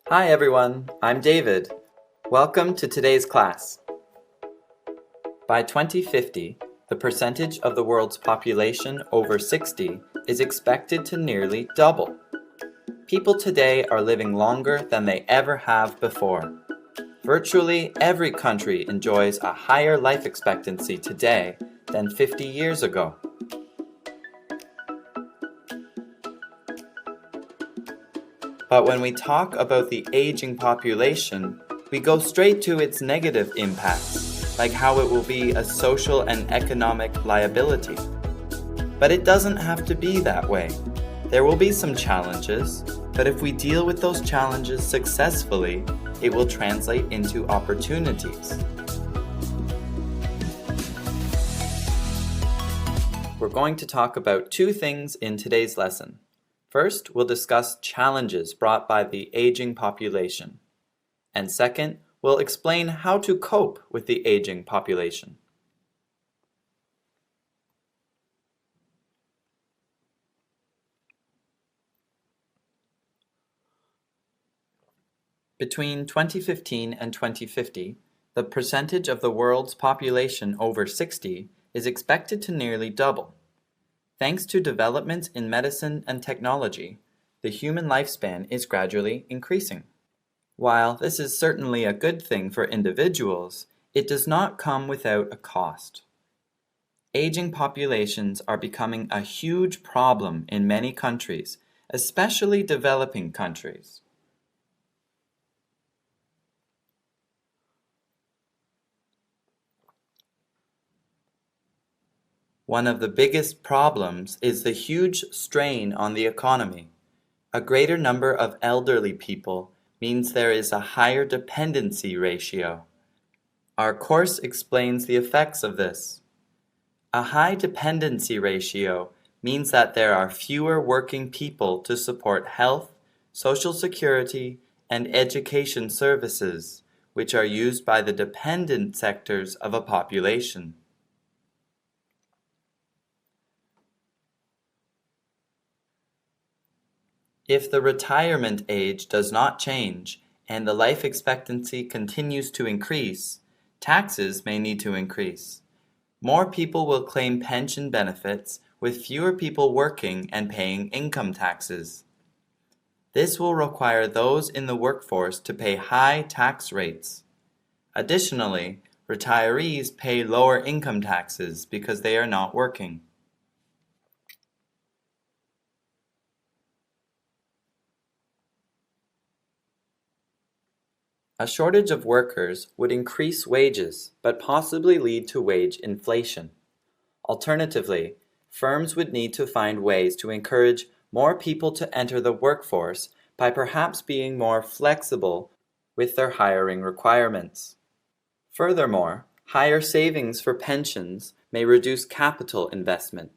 Hi everyone, I'm David. Welcome to today's class. By 2050, the percentage of the world's population over 60 is expected to nearly double. People today are living longer than they ever have before. Virtually every country enjoys a higher life expectancy today than 50 years ago. But when we talk about the aging population, we go straight to its negative impacts, like how it will be a social and economic liability. But it doesn't have to be that way. There will be some challenges, but if we deal with those challenges successfully, it will translate into opportunities. We're going to talk about two things in today's lesson. First, we'll discuss challenges brought by the aging population. And second, we'll explain how to cope with the aging population. Between 2015 and 2050, the percentage of the world's population over 60 is expected to nearly double. Thanks to developments in medicine and technology, the human lifespan is gradually increasing. While this is certainly a good thing for individuals, it does not come without a cost. Aging populations are becoming a huge problem in many countries, especially developing countries. One of the biggest problems is the huge strain on the economy. A greater number of elderly people means there is a higher dependency ratio. Our course explains the effects of this. A high dependency ratio means that there are fewer working people to support health, social security, and education services, which are used by the dependent sectors of a population. If the retirement age does not change and the life expectancy continues to increase, taxes may need to increase. More people will claim pension benefits with fewer people working and paying income taxes. This will require those in the workforce to pay high tax rates. Additionally, retirees pay lower income taxes because they are not working. A shortage of workers would increase wages, but possibly lead to wage inflation. Alternatively, firms would need to find ways to encourage more people to enter the workforce by perhaps being more flexible with their hiring requirements. Furthermore, higher savings for pensions may reduce capital investment.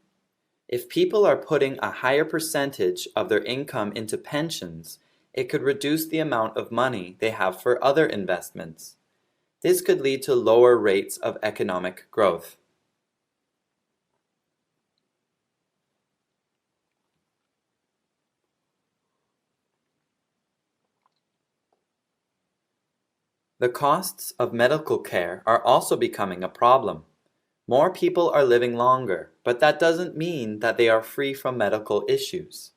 If people are putting a higher percentage of their income into pensions, it could reduce the amount of money they have for other investments. This could lead to lower rates of economic growth. The costs of medical care are also becoming a problem. More people are living longer, but that doesn't mean that they are free from medical issues.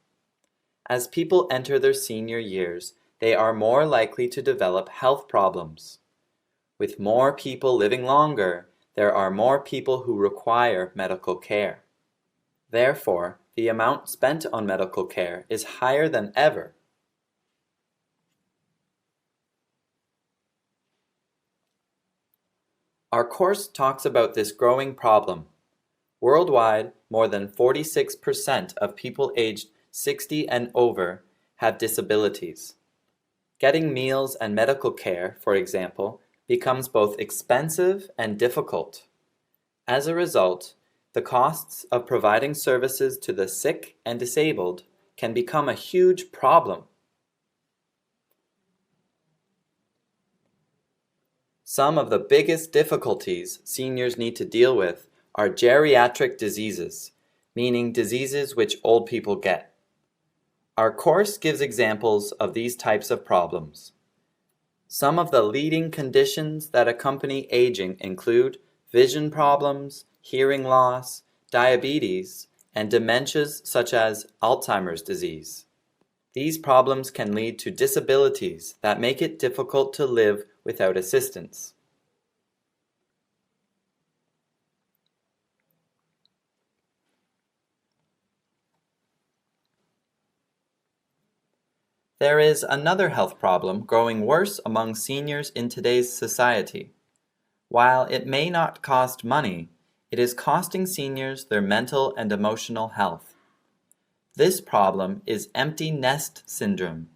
As people enter their senior years, they are more likely to develop health problems. With more people living longer, there are more people who require medical care. Therefore, the amount spent on medical care is higher than ever. Our course talks about this growing problem. Worldwide, more than 46% of people aged 60 and over have disabilities. Getting meals and medical care, for example, becomes both expensive and difficult. As a result, the costs of providing services to the sick and disabled can become a huge problem. Some of the biggest difficulties seniors need to deal with are geriatric diseases, meaning diseases which old people get. Our course gives examples of these types of problems. Some of the leading conditions that accompany aging include vision problems, hearing loss, diabetes, and dementias such as Alzheimer's disease. These problems can lead to disabilities that make it difficult to live without assistance. There is another health problem growing worse among seniors in today's society. While it may not cost money, it is costing seniors their mental and emotional health. This problem is empty nest syndrome.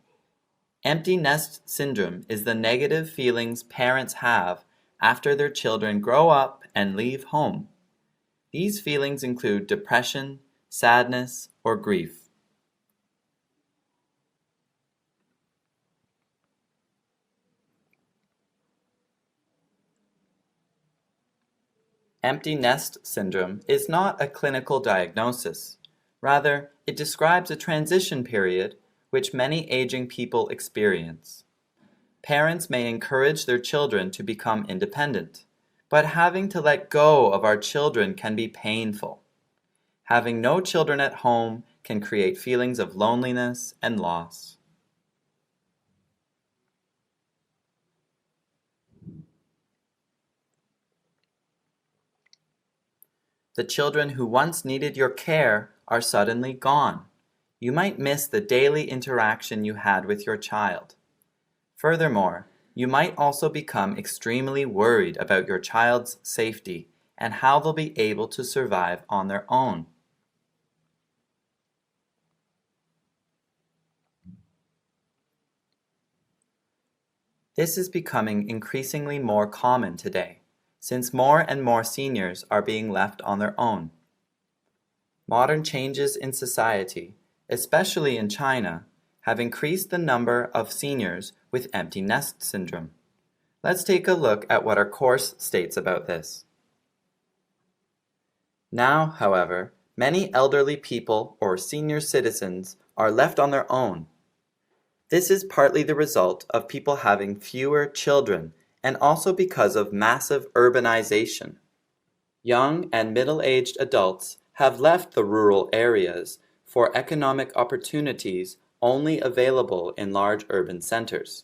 Empty nest syndrome is the negative feelings parents have after their children grow up and leave home. These feelings include depression, sadness, or grief. Empty nest syndrome is not a clinical diagnosis. Rather, it describes a transition period which many aging people experience. Parents may encourage their children to become independent, but having to let go of our children can be painful. Having no children at home can create feelings of loneliness and loss. The children who once needed your care are suddenly gone. You might miss the daily interaction you had with your child. Furthermore, you might also become extremely worried about your child's safety and how they'll be able to survive on their own. This is becoming increasingly more common today, since more and more seniors are being left on their own. Modern changes in society, especially in China, have increased the number of seniors with empty nest syndrome. Let's take a look at what our course states about this. Now, however, many elderly people or senior citizens are left on their own. This is partly the result of people having fewer children and also because of massive urbanization. Young and middle-aged adults have left the rural areas for economic opportunities only available in large urban centers.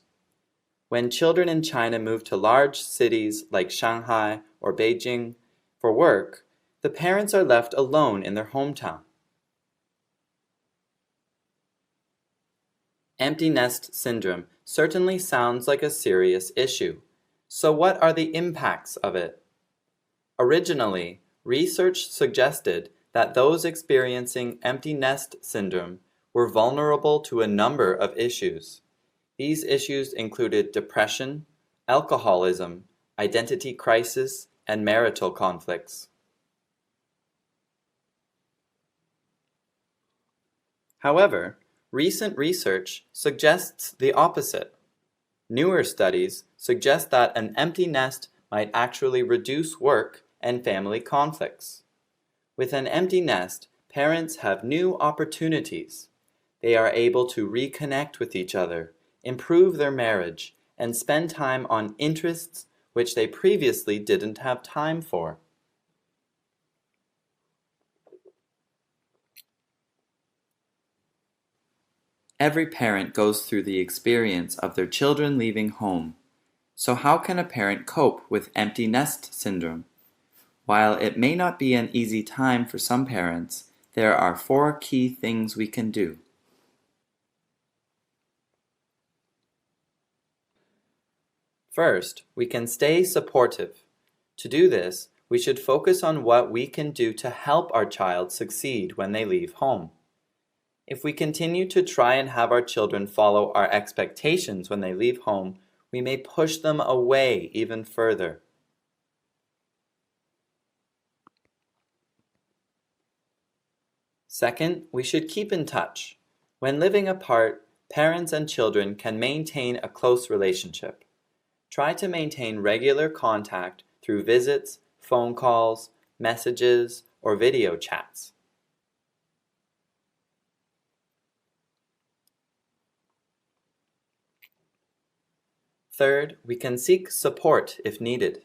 When children in China move to large cities like Shanghai or Beijing for work, the parents are left alone in their hometown. Empty nest syndrome certainly sounds like a serious issue. So what are the impacts of it? Originally, research suggested that those experiencing empty nest syndrome were vulnerable to a number of issues. These issues included depression, alcoholism, identity crisis, and marital conflicts. However, recent research suggests the opposite. Newer studies suggest that an empty nest might actually reduce work and family conflicts. With an empty nest, parents have new opportunities. They are able to reconnect with each other, improve their marriage, and spend time on interests which they previously didn't have time for. Every parent goes through the experience of their children leaving home. So how can a parent cope with empty nest syndrome? While it may not be an easy time for some parents, there are 4 key things we can do. First, we can stay supportive. To do this, we should focus on what we can do to help our child succeed when they leave home. If we continue to try and have our children follow our expectations when they leave home, we may push them away even further. Second, we should keep in touch. When living apart, parents and children can maintain a close relationship. Try to maintain regular contact through visits, phone calls, messages, or video chats. Third, we can seek support if needed.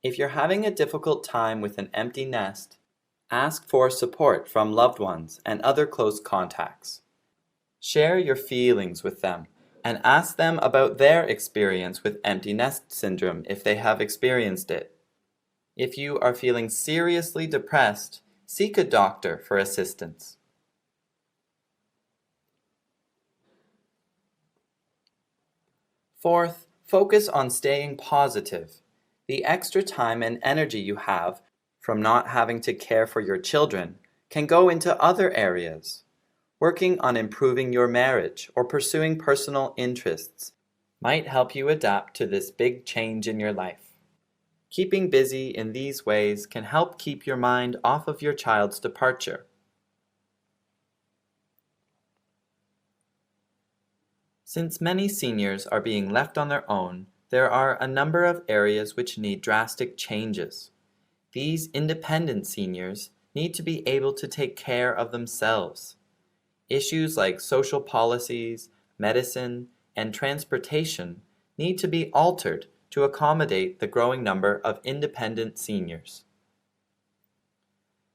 If you're having a difficult time with an empty nest, ask for support from loved ones and other close contacts. Share your feelings with them and ask them about their experience with empty nest syndrome if they have experienced it. If you are feeling seriously depressed, seek a doctor for assistance. Fourth, focus on staying positive. The extra time and energy you have from not having to care for your children can go into other areas. Working on improving your marriage or pursuing personal interests might help you adapt to this big change in your life. Keeping busy in these ways can help keep your mind off of your child's departure. Since many seniors are being left on their own, there are a number of areas which need drastic changes. These independent seniors need to be able to take care of themselves. Issues like social policies, medicine, and transportation need to be altered to accommodate the growing number of independent seniors.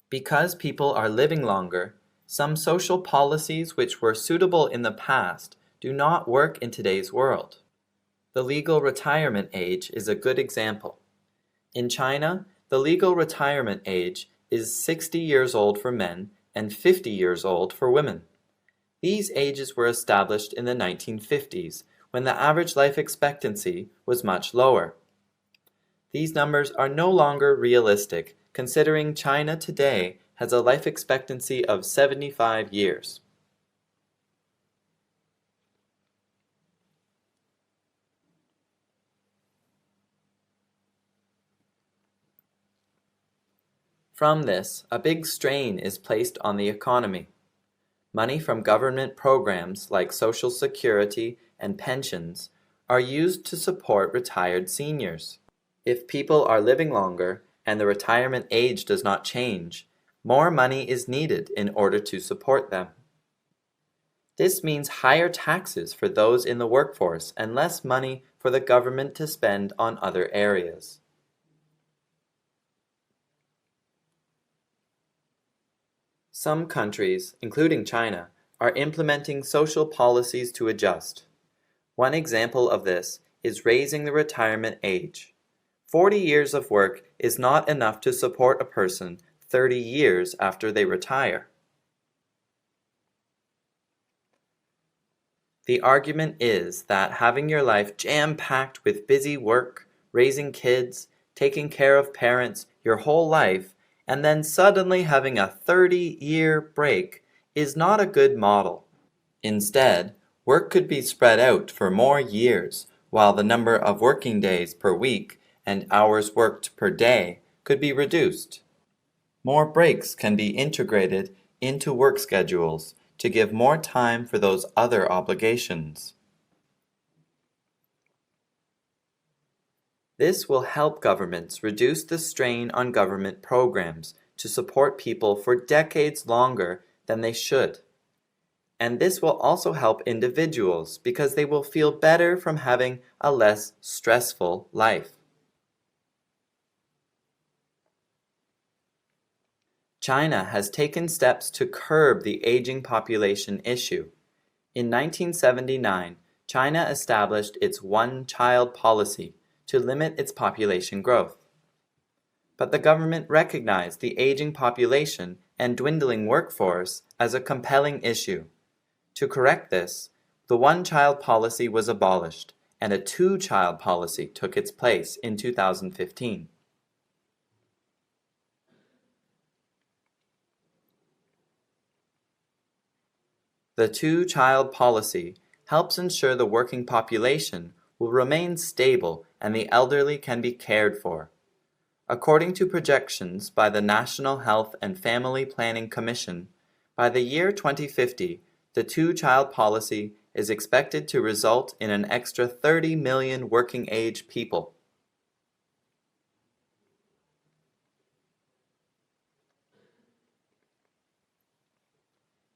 Because people are living longer, some social policies which were suitable in the past do not work in today's world. The legal retirement age is a good example. In China, the legal retirement age is 60 years old for men and 50 years old for women. These ages were established in the 1950s, when the average life expectancy was much lower. These numbers are no longer realistic, considering China today has a life expectancy of 75 years. From this, a big strain is placed on the economy. Money from government programs like Social Security and pensions are used to support retired seniors. If people are living longer and the retirement age does not change, more money is needed in order to support them. This means higher taxes for those in the workforce and less money for the government to spend on other areas. Some countries, including China, are implementing social policies to adjust. One example of this is raising the retirement age. 40 years of work is not enough to support a person 30 years after they retire. The argument is that having your life jam-packed with busy work, raising kids, taking care of parents your whole life, and then suddenly having a 30-year break is not a good model. Instead, work could be spread out for more years, while the number of working days per week and hours worked per day could be reduced. More breaks can be integrated into work schedules to give more time for those other obligations. This will help governments reduce the strain on government programs to support people for decades longer than they should. And this will also help individuals because they will feel better from having a less stressful life. China has taken steps to curb the aging population issue. In 1979, China established its one-child policy to limit its population growth. But the government recognized the aging population and dwindling workforce as a compelling issue. To correct this, the one-child policy was abolished, and a two-child policy took its place in 2015. The two-child policy helps ensure the working population will remain stable and the elderly can be cared for. According to projections by the National Health and Family Planning Commission, by the year 2050, the two-child policy is expected to result in an extra 30 million working-age people.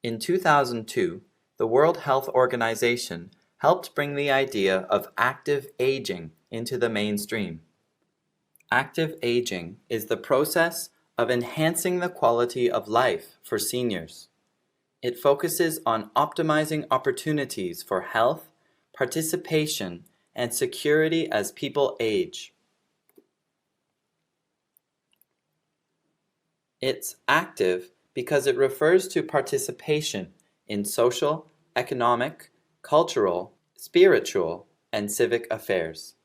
In 2002, the World Health Organization helped bring the idea of active aging into the mainstream. Active aging is the process of enhancing the quality of life for seniors. It focuses on optimizing opportunities for health, participation, and security as people age. It's active because it refers to participation in social, economic, cultural, spiritual, and civic affairs.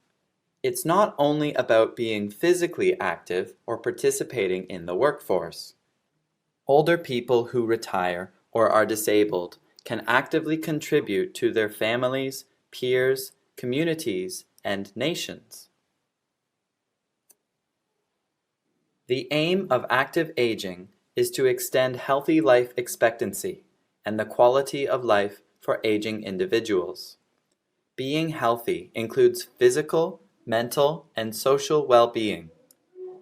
It's not only about being physically active or participating in the workforce. Older people who retire or are disabled can actively contribute to their families, peers, communities, and nations. The aim of active aging is to extend healthy life expectancy and the quality of life for aging individuals. Being healthy includes physical, mental, and social well-being.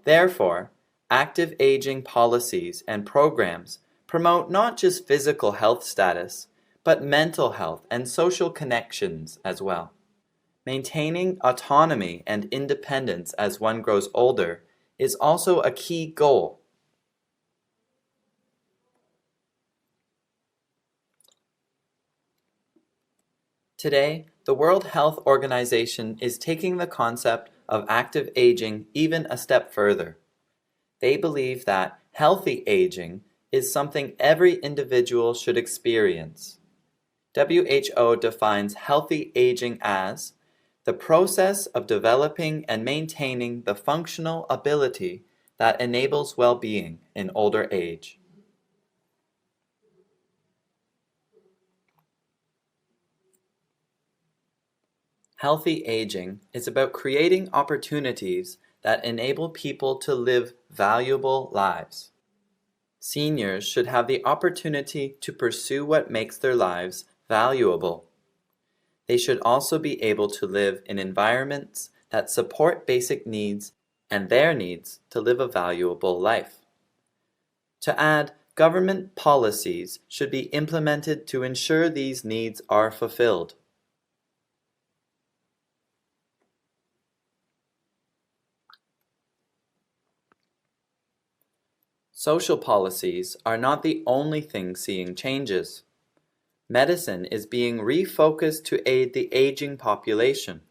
Therefore, active aging policies and programs promote not just physical health status, but mental health and social connections as well. Maintaining autonomy and independence as one grows older is also a key goal. Today, the World Health Organization is taking the concept of active aging even a step further. They believe that healthy aging is something every individual should experience. WHO defines healthy aging as the process of developing and maintaining the functional ability that enables well-being in older age. Healthy aging is about creating opportunities that enable people to live valuable lives. Seniors should have the opportunity to pursue what makes their lives valuable. They should also be able to live in environments that support basic needs and their needs to live a valuable life. To add, government policies should be implemented to ensure these needs are fulfilled. Social policies are not the only thing seeing changes. Medicine is being refocused to aid the aging population.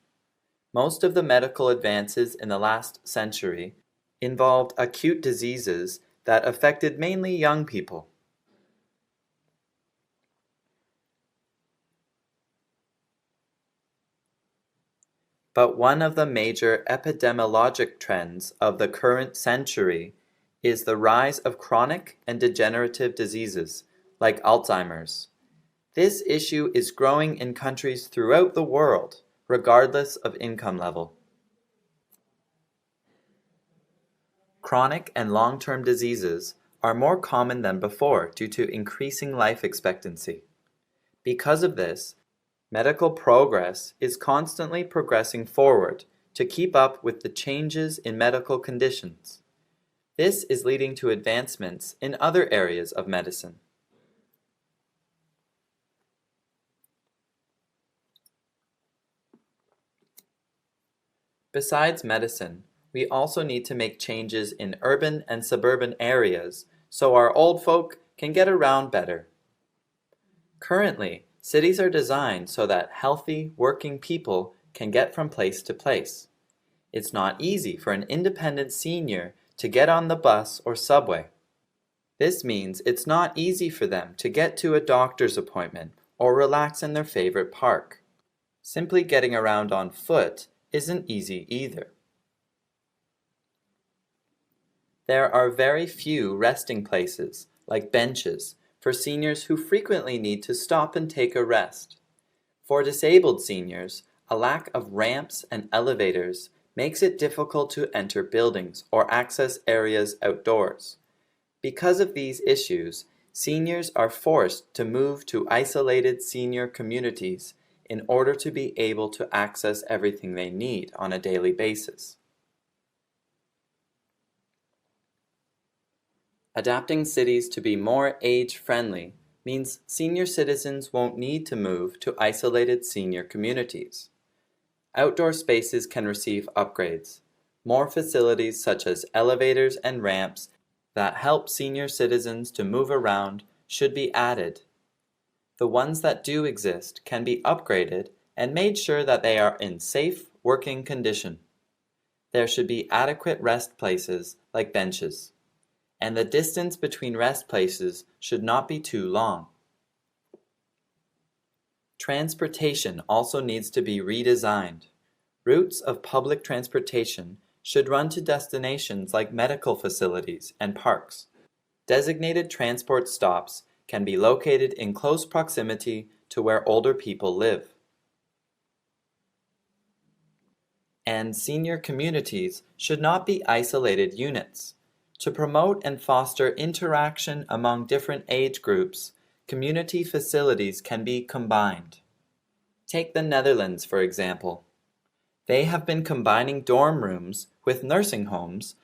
Most of the medical advances in the last century involved acute diseases that affected mainly young people. But one of the major epidemiologic trends of the current century is the rise of chronic and degenerative diseases, like Alzheimer's. This issue is growing in countries throughout the world, regardless of income level. Chronic and long-term diseases are more common than before due to increasing life expectancy. Because of this, medical progress is constantly progressing forward to keep up with the changes in medical conditions. This is leading to advancements in other areas of medicine. Besides medicine, we also need to make changes in urban and suburban areas so our old folk can get around better. Currently, cities are designed so that healthy, working people can get from place to place. It's not easy for an independent senior to get on the bus or subway. This means it's not easy for them to get to a doctor's appointment or relax in their favorite park. Simply getting around on foot isn't easy either. There are very few resting places, like benches, for seniors who frequently need to stop and take a rest. For disabled seniors, a lack of ramps and elevators makes it difficult to enter buildings or access areas outdoors. Because of these issues, seniors are forced to move to isolated senior communities in order to be able to access everything they need on a daily basis. Adapting cities to be more age-friendly means senior citizens won't need to move to isolated senior communities. Outdoor spaces can receive upgrades. More facilities such as elevators and ramps that help senior citizens to move around should be added. The ones that do exist can be upgraded and made sure that they are in safe working condition. There should be adequate rest places like benches, and the distance between rest places should not be too long. Transportation also needs to be redesigned. Routes of public transportation should run to destinations like medical facilities and parks. Designated transport stops can be located in close proximity to where older people live. And senior communities should not be isolated units. To promote and foster interaction among different age groups, community facilities can be combined. Take the Netherlands, for example. They have been combining dorm rooms with nursing homes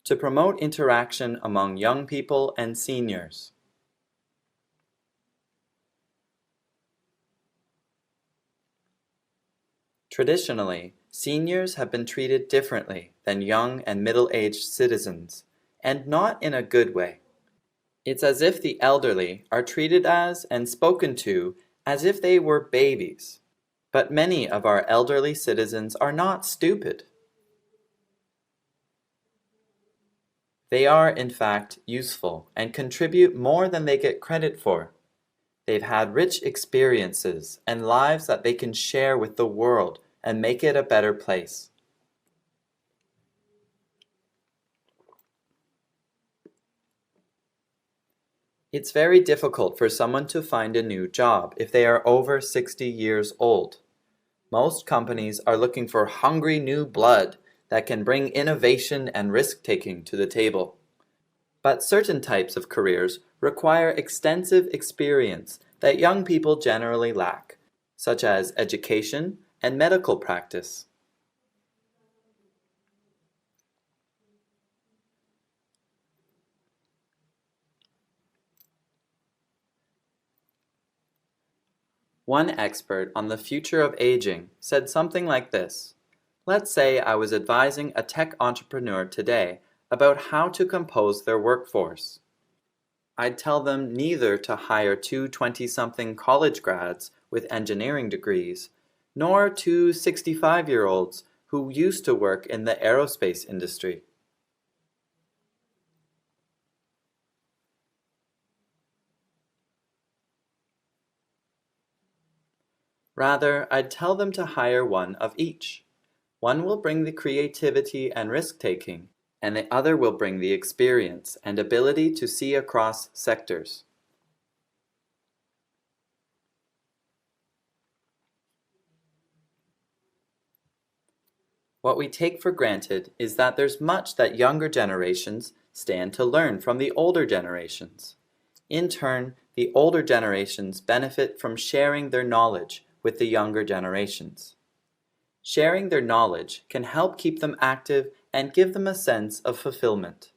to promote interaction among young people and seniors. Traditionally, seniors have been treated differently than young and middle-aged citizens, and not in a good way. It's as if the elderly are treated as and spoken to as if they were babies. But many of our elderly citizens are not stupid. They are, in fact, useful and contribute more than they get credit for. They've had rich experiences and lives that they can share with the world and make it a better place. It's very difficult for someone to find a new job if they are over 60 years old. Most companies are looking for hungry new blood that can bring innovation and risk-taking to the table. But certain types of careers require extensive experience that young people generally lack, such as education and medical practice. One expert on the future of aging said something like this: let's say I was advising a tech entrepreneur today about how to compose their workforce. I'd tell them neither to hire two 20-something college grads with engineering degrees, nor two 65-year-olds who used to work in the aerospace industry. Rather, I'd tell them to hire one of each. One will bring the creativity and risk-taking, and the other will bring the experience and ability to see across sectors. What we take for granted is that there's much that younger generations stand to learn from the older generations. In turn, the older generations benefit from sharing their knowledge with the younger generations. Sharing their knowledge can help keep them active and give them a sense of fulfillment.